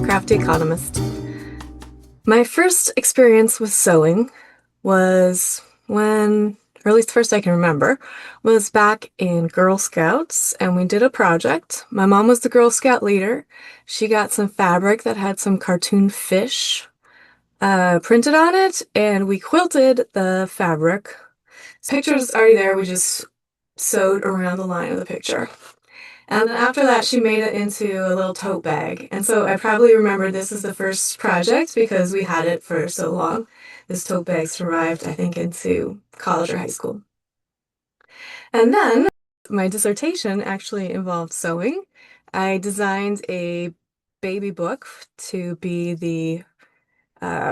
Crafty Economist. My first experience with sewing was when, or at least the first I can remember, was back in Girl Scouts, and we did a project. My mom was the Girl Scout leader. She got some fabric that had some cartoon fish printed on it, and we quilted the fabric. Picture's already there. We just sewed around the line of the picture. And then after that, she made it into a little tote bag. And so I probably remember this as the first project because we had it for so long. This tote bag survived, I think, into college or high school. And then my dissertation actually involved sewing. I designed a baby book to be the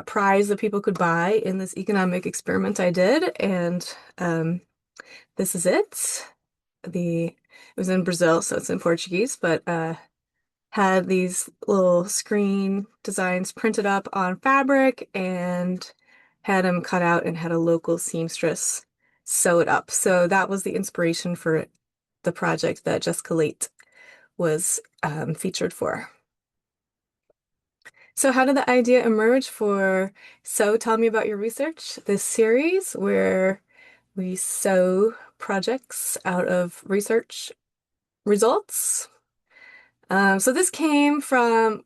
prize that people could buy in this economic experiment I did. And this is it. It was in Brazil, so it's in Portuguese, but had these little screen designs printed up on fabric and had them cut out and had a local seamstress sew it up. So that was the inspiration for the project that Jessica Late was featured for. So how did the idea emerge for Sew Tell Me About Your Research, this series where we sew projects out of research results? So this came from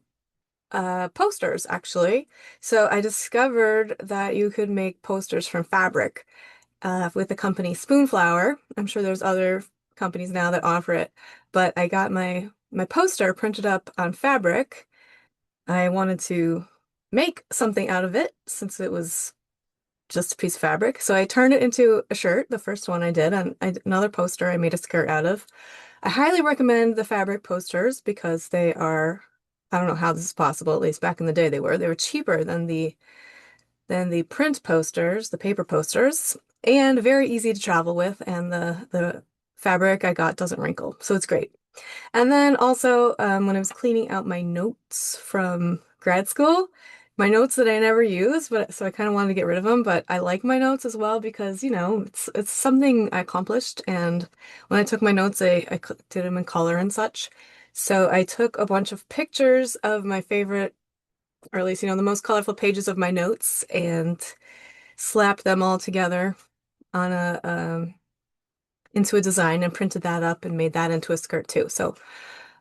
posters, actually. So I discovered that you could make posters from fabric with the company Spoonflower. I'm sure there's other companies now that offer it, but I got my poster printed up on fabric. I wanted to make something out of it since it was just a piece of fabric. So I turned it into a shirt, the first one I did, and another poster I made a skirt out of. I highly recommend the fabric posters because they are, I don't know how this is possible, at least back in the day they were. They were cheaper than the print posters, the paper posters, and very easy to travel with, and the fabric I got doesn't wrinkle, so it's great. And then also, when I was cleaning out my notes from grad school, my notes that I never use, but so I kind of wanted to get rid of them, but I like my notes as well because, it's something I accomplished. And when I took my notes, I did them in color and such. So I took a bunch of pictures of my favorite, or at least, the most colorful pages of my notes and slapped them all together on into a design and printed that up and made that into a skirt too. So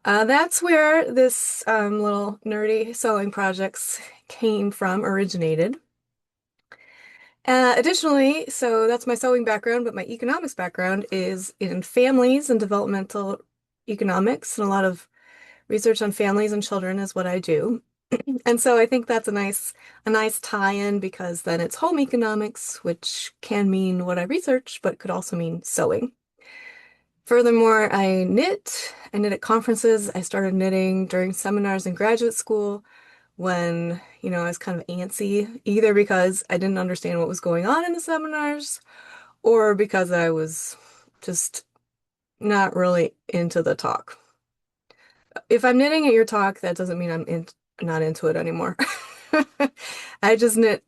that's where this little nerdy sewing projects came from, originated. Additionally, so that's my sewing background, but my economics background is in families and developmental economics, and a lot of research on families and children is what I do. And so I think that's a nice tie-in because then it's home economics, which can mean what I research, but could also mean sewing. Furthermore, I knit. I knit at conferences. I started knitting during seminars in graduate school when, I was kind of antsy, either because I didn't understand what was going on in the seminars or because I was just not really into the talk. If I'm knitting at your talk, that doesn't mean not into it anymore. I just knit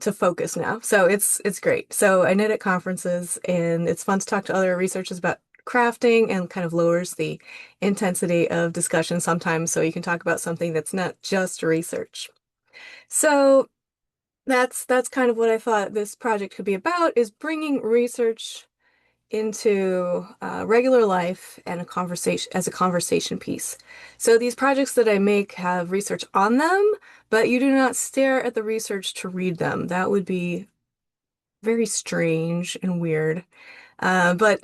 to focus now. So it's great. So I knit at conferences and it's fun to talk to other researchers about crafting and kind of lowers the intensity of discussion sometimes so you can talk about something that's not just research. So that's kind of what I thought this project could be about is bringing research into regular life and a conversation as a conversation piece. So these projects that I make have research on them, but you do not stare at the research to read them. That would be very strange and weird. But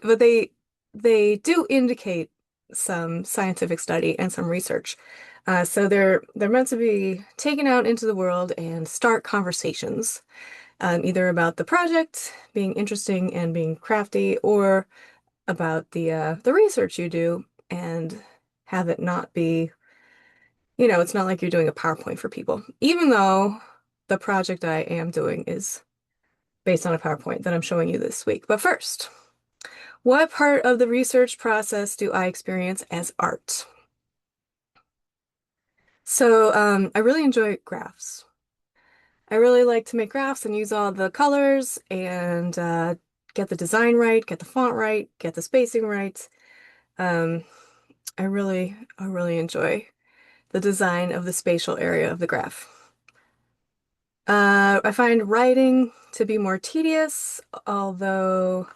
they do indicate some scientific study and some research. So they're meant to be taken out into the world and start conversations, either about the project being interesting and being crafty, or about the research you do, and have it not be, it's not like you're doing a PowerPoint for people, even though the project I am doing is based on a PowerPoint that I'm showing you this week. But first, what part of the research process do I experience as art? So I really enjoy graphs. I really like to make graphs and use all the colors and get the design right, get the font right, get the spacing right. Um, I really enjoy. the design of the spatial area of the graph. I find writing to be more tedious, although,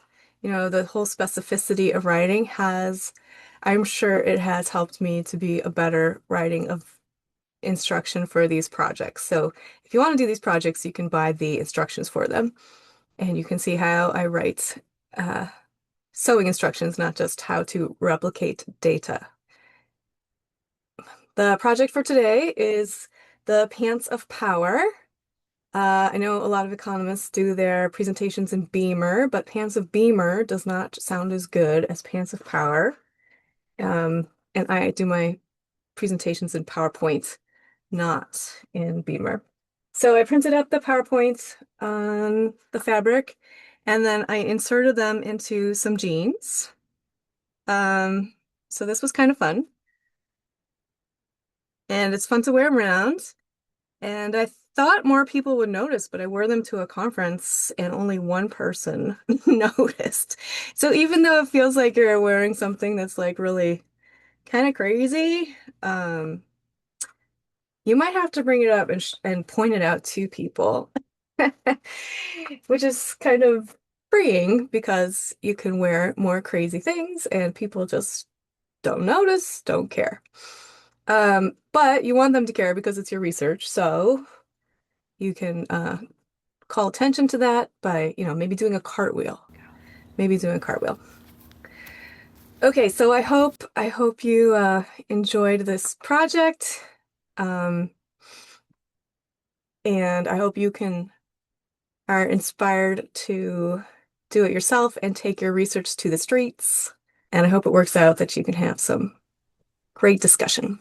the whole specificity of writing I'm sure it has helped me to be a better writing of instruction for these projects. So if you want to do these projects, you can buy the instructions for them, and you can see how I write uh, sewing instructions, not just how to replicate data. The project for today is the Pants of Power. I know a lot of economists do their presentations in Beamer, but Pants of Beamer does not sound as good as Pants of Power. And I do my presentations in PowerPoint, not in Beamer. So I printed out the PowerPoint on the fabric, and then I inserted them into some jeans. Um, so this was kind of fun, and it's fun to wear them around. And I thought more people would notice, but I wore them to a conference and only one person noticed. So even though it feels like you're wearing something that's like really kind of crazy, you might have to bring it up and point it out to people, which is kind of freeing because you can wear more crazy things and people just don't notice, don't care. But you want them to care because it's your research, so you can call attention to that by, maybe doing a cartwheel. Maybe doing a cartwheel. Okay, so I hope you enjoyed this project. Um, and I hope you are inspired to do it yourself and take your research to the streets. And I hope it works out that you can have some great discussion.